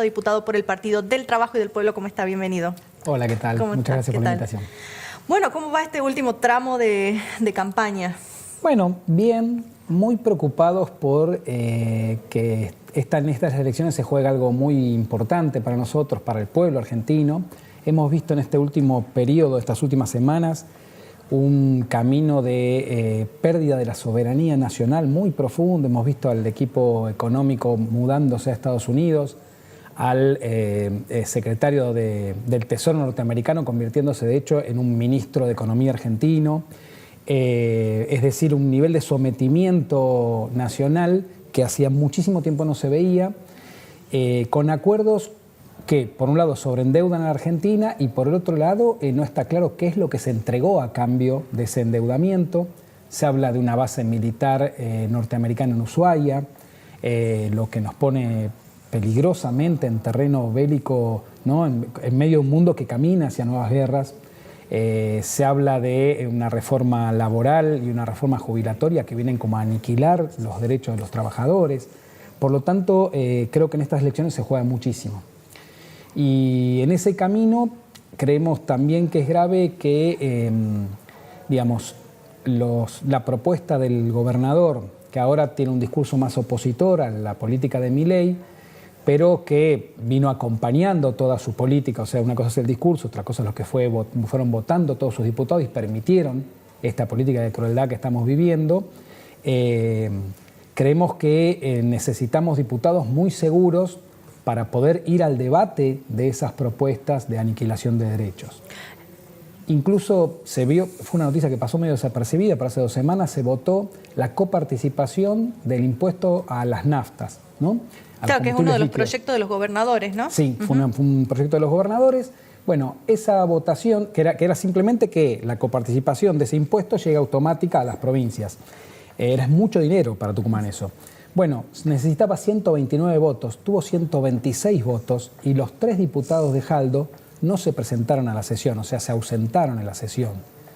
diputado por el Partido del Trabajo y del Pueblo. ¿Cómo está? Bienvenido. Hola, ¿qué tal? Muchas gracias por la invitación. Bueno, ¿cómo va este último tramo de campaña? Bueno, bien, muy preocupados por que en estas elecciones se juega algo muy importante para nosotros, para el pueblo argentino. Hemos visto en este último periodo, estas últimas semanas, un camino de pérdida de la soberanía nacional muy profundo. Hemos visto al equipo económico mudándose a Estados Unidos, al secretario del Tesoro norteamericano convirtiéndose de hecho en un ministro de Economía argentino, es decir, un nivel de sometimiento nacional que hacía muchísimo tiempo no se veía, con acuerdos que por un lado sobreendeudan a la Argentina y por el otro lado no está claro qué es lo que se entregó a cambio de ese endeudamiento. Se habla de una base militar norteamericana en Ushuaia, lo que nos pone peligrosamente en terreno bélico, ¿no? en medio de un mundo que camina hacia nuevas guerras. Se habla de una reforma laboral y una reforma jubilatoria que vienen como a aniquilar los derechos de los trabajadores. Por lo tanto, creo que en estas elecciones se juega muchísimo. Y en ese camino creemos también que es grave que, la propuesta del gobernador, que ahora tiene un discurso más opositor a la política de Milei, pero que vino acompañando toda su política, o sea, una cosa es el discurso, otra cosa es lo que fueron votando todos sus diputados y permitieron esta política de crueldad que estamos viviendo. Creemos que necesitamos diputados muy seguros para poder ir al debate de esas propuestas de aniquilación de derechos. Incluso se vio, fue una noticia que pasó medio desapercibida, pero hace 2 semanas se votó la coparticipación del impuesto a las naftas, ¿no? Claro, que es uno de los proyectos de los gobernadores, ¿no? Sí, fue un proyecto de los gobernadores. Bueno, esa votación, que era simplemente que la coparticipación de ese impuesto llegue automática a las provincias. Era mucho dinero para Tucumán eso. Bueno, necesitaba 129 votos, tuvo 126 votos y los 3 diputados de Jaldo no se presentaron a la sesión, o sea, se ausentaron en la sesión,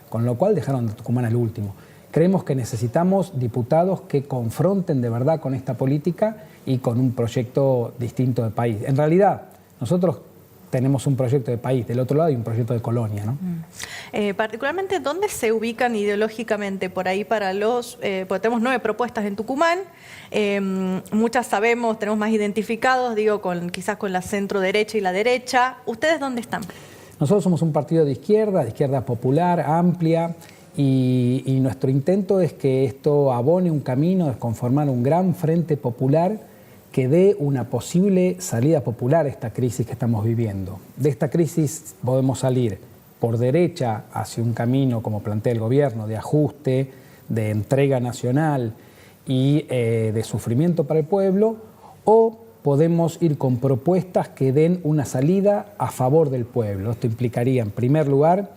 con lo cual dejaron a Tucumán al último. Creemos que necesitamos diputados que confronten de verdad con esta política y con un proyecto distinto de país. En realidad, nosotros tenemos un proyecto de país del otro lado y un proyecto de colonia, ¿no? Particularmente, ¿dónde se ubican ideológicamente por ahí para los...? Porque tenemos 9 propuestas en Tucumán, muchas sabemos, tenemos más identificados, digo, quizás con la centro-derecha y la derecha. ¿Ustedes dónde están? Nosotros somos un partido de izquierda popular, amplia, y nuestro intento es que esto abone un camino de conformar un gran frente popular que dé una posible salida popular a esta crisis que estamos viviendo. De esta crisis podemos salir por derecha hacia un camino, como plantea el gobierno, de ajuste, de entrega nacional y de sufrimiento para el pueblo, o podemos ir con propuestas que den una salida a favor del pueblo. Esto implicaría, en primer lugar,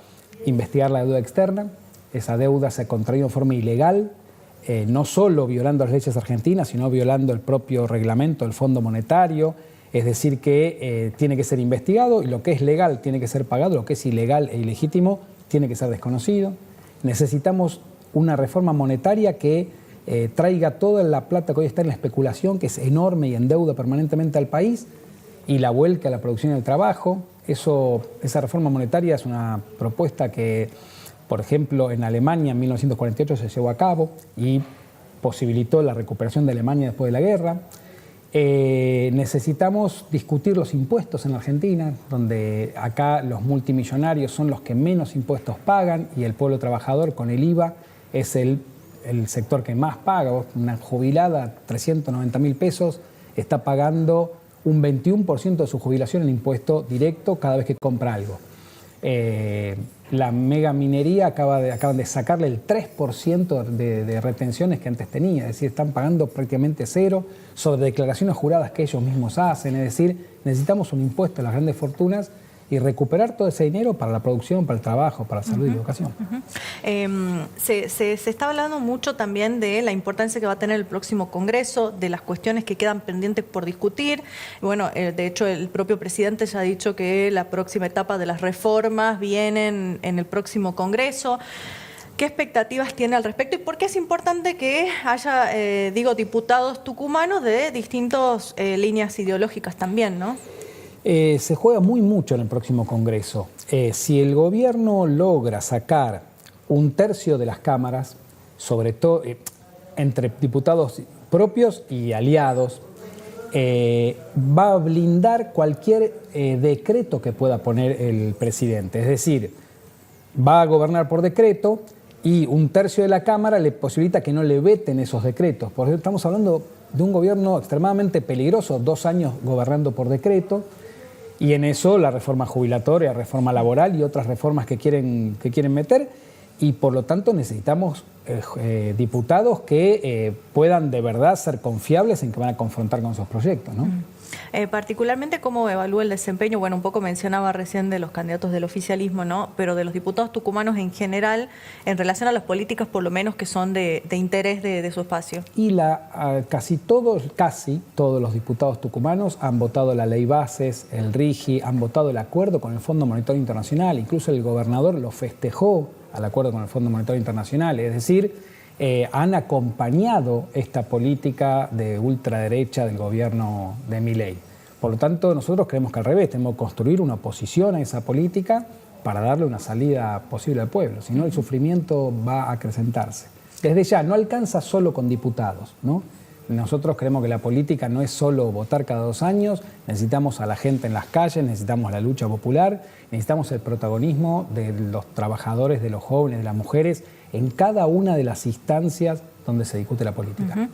investigar la deuda externa. Esa deuda se ha contraído de forma ilegal, no solo violando las leyes argentinas, sino violando el propio reglamento del Fondo Monetario, es decir, que tiene que ser investigado y lo que es legal tiene que ser pagado, lo que es ilegal e ilegítimo tiene que ser desconocido. Necesitamos una reforma monetaria que traiga toda la plata que hoy está en la especulación, que es enorme y endeuda permanentemente al país, y la vuelque a la producción y al trabajo. Esa reforma monetaria es una propuesta que, por ejemplo, en Alemania en 1948 se llevó a cabo y posibilitó la recuperación de Alemania después de la guerra. Necesitamos discutir los impuestos en la Argentina, donde acá los multimillonarios son los que menos impuestos pagan y el pueblo trabajador con el IVA es el sector que más paga. Una jubilada, 390.000 pesos, está pagando un 21% de su jubilación en impuesto directo cada vez que compra algo. La megaminería acaban de sacarle el 3% de retenciones que antes tenía, es decir, están pagando prácticamente cero sobre declaraciones juradas que ellos mismos hacen, es decir, necesitamos un impuesto a las grandes fortunas y recuperar todo ese dinero para la producción, para el trabajo, para la salud y la educación. Se está hablando mucho también de la importancia que va a tener el próximo Congreso, de las cuestiones que quedan pendientes por discutir. Bueno, de hecho, el propio presidente ya ha dicho que la próxima etapa de las reformas vienen en el próximo Congreso. ¿Qué expectativas tiene al respecto y por qué es importante que haya, diputados tucumanos de distintas líneas ideológicas también, ¿no? Se juega muy mucho en el próximo Congreso. Si el gobierno logra sacar un tercio de las cámaras, sobre todo entre diputados propios y aliados, va a blindar cualquier decreto que pueda poner el presidente. Es decir, va a gobernar por decreto y un tercio de la Cámara le posibilita que no le veten esos decretos. Por eso estamos hablando de un gobierno extremadamente peligroso, 2 años gobernando por decreto, y en eso la reforma jubilatoria, reforma laboral y otras reformas que quieren meter, y por lo tanto necesitamos diputados que puedan de verdad ser confiables en que van a confrontar con esos proyectos, ¿no? Particularmente, ¿cómo evalúa el desempeño? Bueno, un poco mencionaba recién de los candidatos del oficialismo, ¿no? Pero de los diputados tucumanos en general, en relación a las políticas, por lo menos, que son de interés de su espacio. Y casi todos los diputados tucumanos han votado la ley bases, el RIGI, han votado el acuerdo con el Fondo Monetario Internacional, incluso el gobernador lo festejó al acuerdo con el Fondo Monetario Internacional, es decir, han acompañado esta política de ultraderecha del gobierno de Milei. Por lo tanto, nosotros creemos que al revés, tenemos que construir una oposición a esa política para darle una salida posible al pueblo, si no el sufrimiento va a acrecentarse. Desde ya, no alcanza solo con diputados, ¿no? Nosotros creemos que la política no es solo votar cada 2 años, necesitamos a la gente en las calles, necesitamos la lucha popular, necesitamos el protagonismo de los trabajadores, de los jóvenes, de las mujeres, en cada una de las instancias donde se discute la política.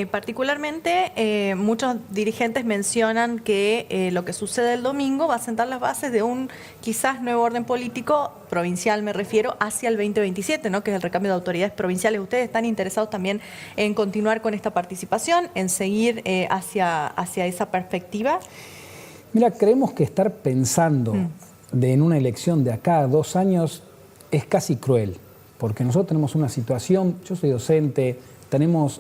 Particularmente, muchos dirigentes mencionan que lo que sucede el domingo va a sentar las bases de un quizás nuevo orden político, provincial me refiero, hacia el 2027, ¿no? Que es el recambio de autoridades provinciales. ¿Ustedes están interesados también en continuar con esta participación, en seguir hacia esa perspectiva? Mira, creemos que estar pensando en una elección de acá a 2 años es casi cruel. Porque nosotros tenemos una situación, yo soy docente, tenemos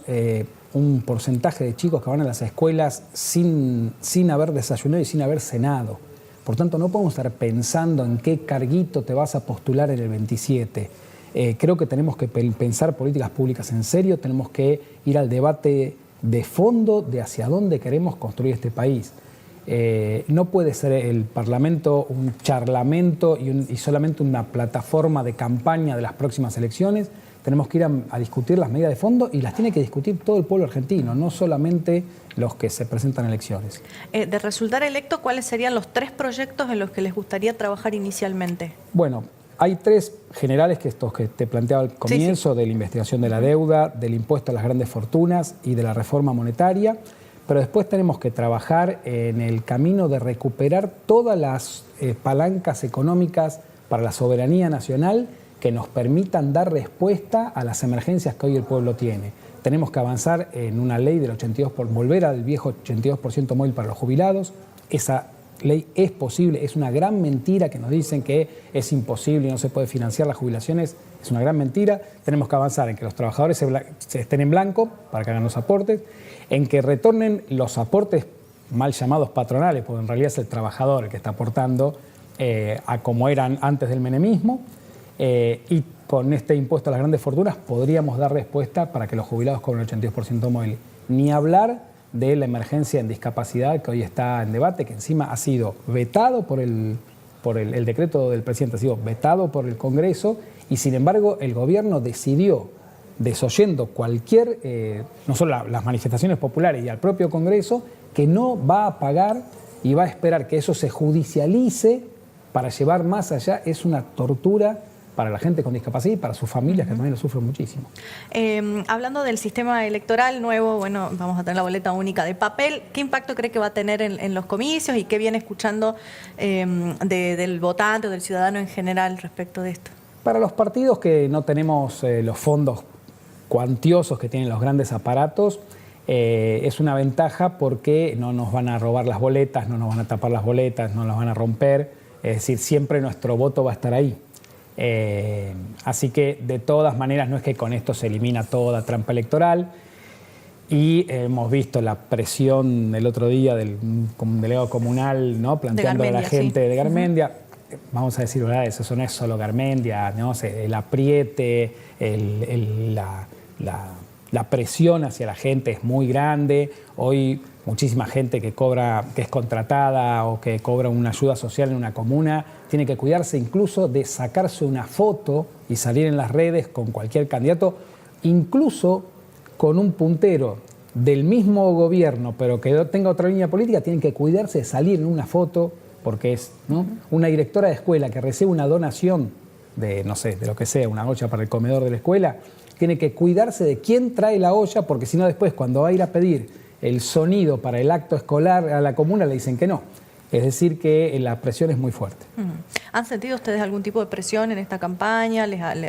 un porcentaje de chicos que van a las escuelas sin haber desayunado y sin haber cenado. Por tanto, no podemos estar pensando en qué carguito te vas a postular en el 27. Creo que tenemos que pensar políticas públicas en serio, tenemos que ir al debate de fondo de hacia dónde queremos construir este país. No puede ser el Parlamento un charlamento y solamente una plataforma de campaña de las próximas elecciones. Tenemos que ir a discutir las medidas de fondo y las tiene que discutir todo el pueblo argentino, no solamente los que se presentan a elecciones. De resultar electo, ¿cuáles serían los 3 proyectos en los que les gustaría trabajar inicialmente? Bueno, hay 3 generales que estos que te planteaba al comienzo, de la investigación de la deuda, del impuesto a las grandes fortunas y de la reforma monetaria. Pero después tenemos que trabajar en el camino de recuperar todas las palancas económicas para la soberanía nacional que nos permitan dar respuesta a las emergencias que hoy el pueblo tiene. Tenemos que avanzar en una ley del 82%, volver al viejo 82% móvil para los jubilados. Esa ley es posible, es una gran mentira que nos dicen que es imposible y no se puede financiar las jubilaciones. Es una gran mentira. Tenemos que avanzar en que los trabajadores se estén en blanco para que hagan los aportes, en que retornen los aportes mal llamados patronales, porque en realidad es el trabajador el que está aportando a como eran antes del menemismo, y con este impuesto a las grandes fortunas podríamos dar respuesta para que los jubilados cobren el 82% móvil. Ni hablar de la emergencia en discapacidad que hoy está en debate, que encima ha sido vetado por el decreto del presidente, ha sido vetado por el Congreso, y sin embargo el gobierno decidió, desoyendo cualquier, no solo las manifestaciones populares y al propio Congreso, que no va a pagar y va a esperar que eso se judicialice para llevar más allá. Es una tortura para la gente con discapacidad y para sus familias, que también lo sufren muchísimo. Hablando del sistema electoral nuevo, bueno, vamos a tener la boleta única de papel. ¿Qué impacto cree que va a tener en los comicios y qué viene escuchando del votante o del ciudadano en general respecto de esto? Para los partidos que no tenemos los fondos cuantiosos que tienen los grandes aparatos, es una ventaja porque no nos van a robar las boletas, no nos van a tapar las boletas, no las van a romper. Es decir, siempre nuestro voto va a estar ahí. Así que de todas maneras no es que con esto se elimina toda trampa electoral, y hemos visto la presión el otro día del delegado comunal, ¿no?, planteando a la gente de Garmendia. vamos a decir verdad, eso no es solo Garmendia, ¿no? El apriete, la presión hacia la gente es muy grande. Hoy muchísima gente que es contratada o que cobra una ayuda social en una comuna, tiene que cuidarse incluso de sacarse una foto y salir en las redes con cualquier candidato, incluso con un puntero del mismo gobierno, pero que tenga otra línea política, tienen que cuidarse de salir en una foto, porque es, ¿no?, una directora de escuela que recibe una donación de, no sé, de lo que sea, una olla para el comedor de la escuela, tiene que cuidarse de quién trae la olla, porque si no después cuando va a ir a pedir el sonido para el acto escolar a la comuna le dicen que no. Es decir, que la presión es muy fuerte. ¿Han sentido ustedes algún tipo de presión en esta campaña?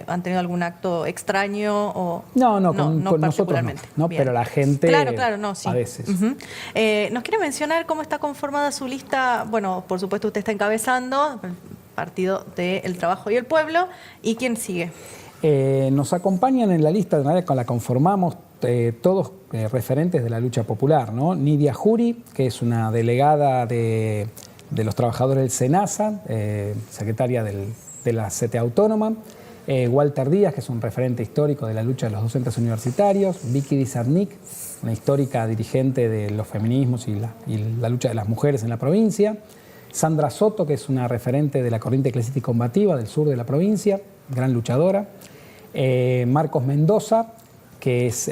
¿Han tenido algún acto extraño? O... No, con nosotros no, pero la gente claro, no, sí. a veces. ¿Nos quiere mencionar cómo está conformada su lista? Bueno, por supuesto usted está encabezando el Partido del Trabajo y el Pueblo. ¿Y quién sigue? Nos acompañan en la lista, de manera que la conformamos todos referentes de la lucha popular, ¿no? Nidia Jury, que es una delegada de los trabajadores del SENASA, secretaria de la CTA Autónoma, Walter Díaz, que es un referente histórico de la lucha de los docentes universitarios, Vicky Dizarnik, una histórica dirigente de los feminismos y la lucha de las mujeres en la provincia, Sandra Soto, que es una referente de la corriente eclesiástica combativa del sur de la provincia, gran luchadora, Marcos Mendoza, que es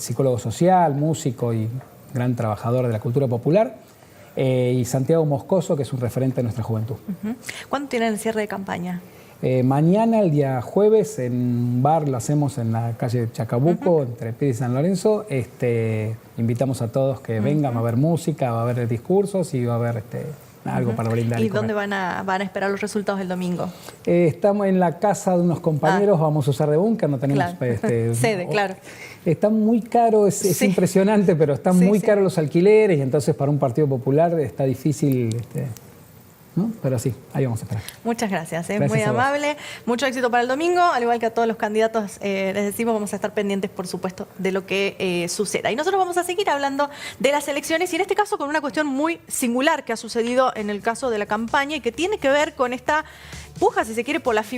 psicólogo social, músico y gran trabajador de la cultura popular, y Santiago Moscoso, que es un referente de nuestra juventud. ¿Cuándo tienen el cierre de campaña? Mañana, el día jueves, en un bar, lo hacemos en la calle Chacabuco, entre Pires y San Lorenzo. Invitamos a todos que vengan, va a haber música, va a haber discursos y va a haber algo para brindar. ¿Y dónde van a esperar los resultados el domingo? Estamos en la casa de unos compañeros, vamos a usar de búnker, no tenemos sede, claro. Está muy caro, es impresionante, pero están muy caros los alquileres y entonces para un partido popular está difícil, ¿no? Pero sí, ahí vamos a esperar. Muchas gracias, muy amable. Mucho éxito para el domingo, al igual que a todos los candidatos, les decimos, vamos a estar pendientes, por supuesto, de lo que suceda. Y nosotros vamos a seguir hablando de las elecciones y en este caso con una cuestión muy singular que ha sucedido en el caso de la campaña y que tiene que ver con esta puja, si se quiere, por la figura